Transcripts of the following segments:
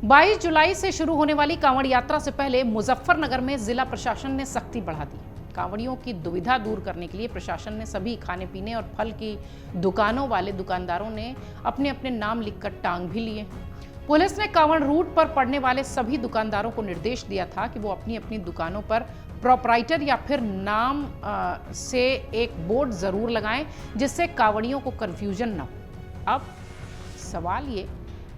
22 जुलाई से शुरू होने वाली कांवड़ यात्रा से पहले मुजफ्फरनगर में जिला प्रशासन ने सख्ती बढ़ा दी। कांवड़ियों की दुविधा दूर करने के लिए प्रशासन ने सभी खाने पीने और फल की दुकानों वाले दुकानदारों ने अपने अपने नाम लिखकर टांग भी लिए। पुलिस ने कांवड़ रूट पर पड़ने वाले सभी दुकानदारों को निर्देश दिया था कि वो अपनी अपनी दुकानों पर प्रोपराइटर या फिर नाम से एक बोर्ड जरूर लगाएं, जिससे कांवड़ियों को कंफ्यूजन न हो। अब सवाल ये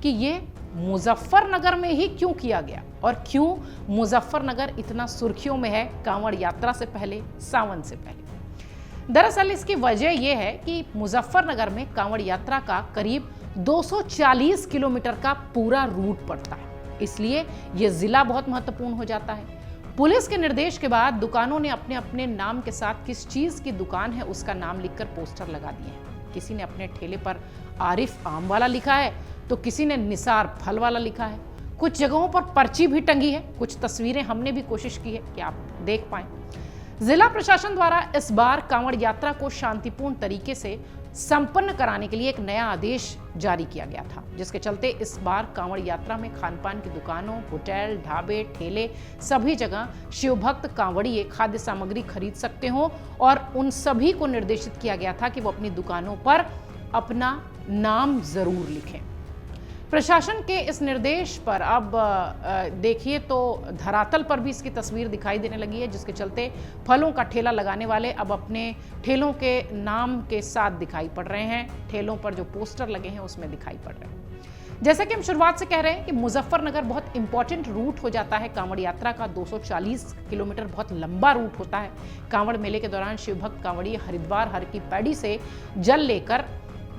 कि ये मुजफ्फरनगर में ही क्यों किया गया और क्यों मुजफ्फरनगर इतना सुर्खियों में है कांवड़ यात्रा से पहले, सावन से पहले। दरअसल इसकी वजह यह है कि मुजफ्फरनगर में कांवड़ यात्रा का करीब 240 किलोमीटर का पूरा रूट पड़ता है, इसलिए यह जिला बहुत महत्वपूर्ण हो जाता है। पुलिस के निर्देश के बाद दुकानों ने अपने अपने नाम के साथ किस चीज की दुकान है उसका नाम लिखकर पोस्टर लगा दिए हैं। किसी ने अपने ठेले पर आरिफ आम वाला लिखा है तो किसी ने निसार फल वाला लिखा है। कुछ जगहों पर पर्ची भी टंगी है। कुछ तस्वीरें हमने भी कोशिश की है कि आप देख पाएं। जिला प्रशासन द्वारा इस बार कांवड़ यात्रा को शांतिपूर्ण तरीके से संपन्न कराने के लिए एक नया आदेश जारी किया गया था, जिसके चलते इस बार कांवड़ यात्रा में खानपान की दुकानों, होटल, ढाबे, ठेले सभी जगह शिवभक्त कांवड़िये खाद्य सामग्री खरीद सकते हो और उन सभी को निर्देशित किया गया था कि वो अपनी दुकानों पर अपना नाम जरूर लिखें। प्रशासन के इस निर्देश पर अब देखिए तो धरातल पर भी इसकी तस्वीर दिखाई देने लगी है, जिसके चलते फलों का ठेला लगाने वाले अब अपने ठेलों के नाम के साथ दिखाई पड़ रहे हैं। ठेलों पर जो पोस्टर लगे हैं उसमें दिखाई पड़ रहे हैं। जैसा कि हम शुरुआत से कह रहे हैं कि मुजफ्फरनगर बहुत इंपॉर्टेंट रूट हो जाता है कांवड़ यात्रा का। 240 किलोमीटर बहुत लंबा रूट होता है। कांवड़ मेले के दौरान शिवभक्त कांवड़िये हरिद्वार हर की पैड़ी से जल लेकर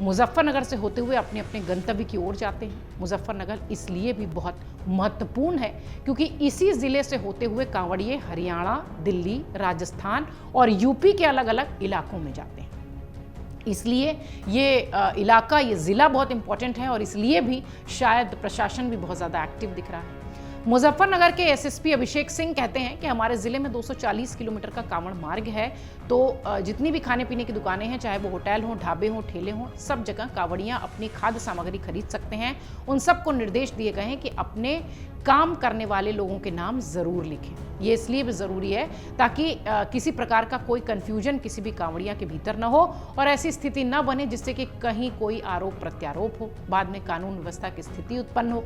मुजफ्फरनगर से होते हुए अपने अपने गंतव्य की ओर जाते हैं। मुजफ्फरनगर इसलिए भी बहुत महत्वपूर्ण है क्योंकि इसी जिले से होते हुए कांवड़िये हरियाणा, दिल्ली, राजस्थान और यूपी के अलग अलग इलाकों में जाते हैं। इसलिए ये इलाका, ये जिला बहुत इंपॉर्टेंट है और इसलिए भी शायद प्रशासन भी बहुत ज़्यादा एक्टिव दिख रहा है। मुजफ्फरनगर के एसएसपी अभिषेक सिंह कहते हैं कि हमारे जिले में 240 किलोमीटर का कांवड़ मार्ग है, तो जितनी भी खाने पीने की दुकानें हैं, चाहे वो होटल हो, ढाबे हो, ठेले हों, सब जगह कांवड़ियां अपनी खाद्य सामग्री खरीद सकते हैं। उन सबको निर्देश दिए गए हैं कि अपने काम करने वाले लोगों के नाम जरूर लिखें। ये इसलिए भी जरूरी है ताकि किसी प्रकार का कोई कंफ्यूजन किसी भी कांवड़िया के भीतर न हो और ऐसी स्थिति न बने जिससे कि कहीं कोई आरोप प्रत्यारोप हो, बाद में कानून व्यवस्था की स्थिति उत्पन्न हो।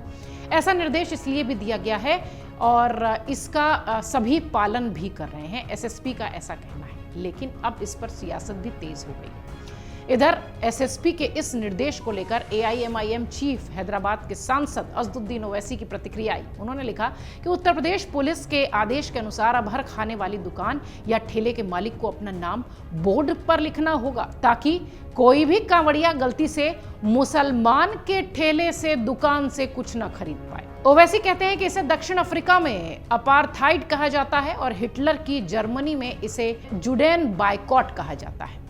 ऐसा निर्देश इसलिए भी दिया गया है और इसका सभी पालन भी कर रहे हैं, एसएसपी का ऐसा कहना है। लेकिन अब इस पर सियासत भी तेज हो गई। इधर एसएसपी के इस निर्देश को लेकर एआईएमआईएम चीफ हैदराबाद के सांसद असदुद्दीन ओवैसी की प्रतिक्रिया आई। उन्होंने लिखा कि उत्तर प्रदेश पुलिस के आदेश के अनुसार अब हर खाने वाली दुकान या ठेले के मालिक को अपना नाम बोर्ड पर लिखना होगा ताकि कोई भी कांवड़िया गलती से मुसलमान के ठेले से, दुकान से कुछ न खरीद पाए। ओवैसी कहते हैं कि इसे दक्षिण अफ्रीका में अपार्थाइड कहा जाता है और हिटलर की जर्मनी में इसे जुडेन बायकॉट कहा जाता है।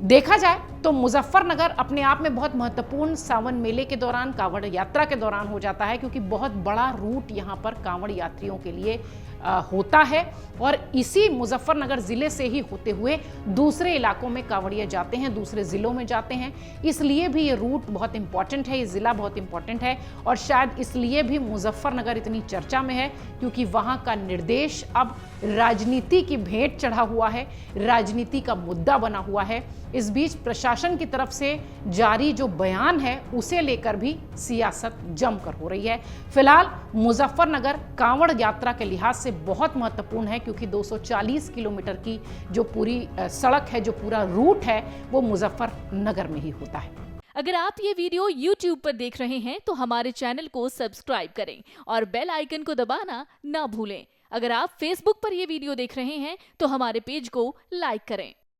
देखा जाए तो मुजफ्फरनगर अपने आप में बहुत महत्वपूर्ण सावन मेले के दौरान, कांवड़ यात्रा के दौरान हो जाता है क्योंकि बहुत बड़ा रूट यहाँ पर कांवड़ यात्रियों के लिए होता है और इसी मुजफ्फरनगर जिले से ही होते हुए दूसरे इलाकों में कांवड़िये जाते हैं, दूसरे जिलों में जाते हैं। इसलिए भी ये रूट बहुत इंपॉर्टेंट है, ये जिला बहुत इंपॉर्टेंट है और शायद इसलिए भी मुजफ्फरनगर इतनी चर्चा में है क्योंकि वहाँ का निर्देश अब राजनीति की भेंट चढ़ा हुआ है, राजनीति का मुद्दा बना हुआ है। इस बीच प्रशासन की तरफ से जारी जो बयान है उसे लेकर भी सियासत जमकर हो रही है। फिलहाल मुजफ्फरनगर कांवड़ यात्रा के लिहाज से बहुत महत्वपूर्ण है क्योंकि 240 किलोमीटर की जो पूरी सड़क है, जो पूरा रूट है, वो मुजफ्फरनगर में ही होता है। अगर आप ये वीडियो YouTube पर देख रहे हैं तो हमारे चैनल को सब्सक्राइब करें और बेल आइकन को दबाना ना भूलें। अगर आप Facebook पर ये वीडियो देख रहे हैं तो हमारे पेज को लाइक करें।